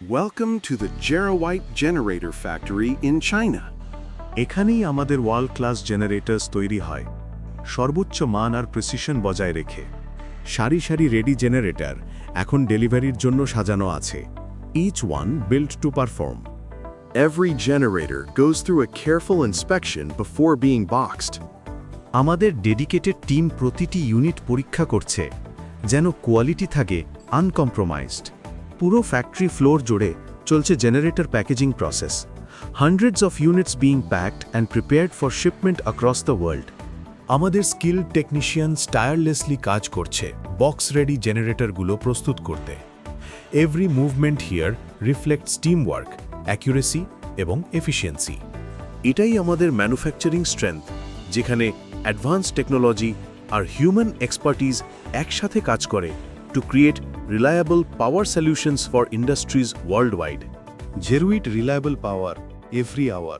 Welcome to the Geruite Generator Factory in China. এখানেই আমাদের world class জেনারেটরস তৈরি হয় সর্বোচ্চ মান আর প্রিসিশন বজায় রেখে সারি সারি রেডি জেনারেটর এখন ডেলিভারির জন্য সাজানো আছে each one built to perform. Every generator goes through a careful inspection before being boxed. আমাদের ডেডিকেটেড টিম প্রতিটি ইউনিট পরীক্ষা করছে যেন কোয়ালিটি থাকে আনকম্প্রোমাইজড পুরো ফ্যাক্টরি ফ্লোর জুড়ে চলছে generator packaging process hundreds of units being packed and prepared for shipment across the world. আমাদের স্কিলড টেকনিশিয়ানস টায়ারলেসলি কাজ করছে বক্স রেডি জেনারেটরগুলো প্রস্তুত করতে every movement here reflects team work accuracy এবং এফিসিয়েন্সি এটাই আমাদের ম্যানুফ্যাকচারিং স্ট্রেংথ যেখানে অ্যাডভান্স টেকনোলজি আর human expertise একসাথে কাজ করে to create reliable power solutions for industries world wide Geruite reliable power every hour.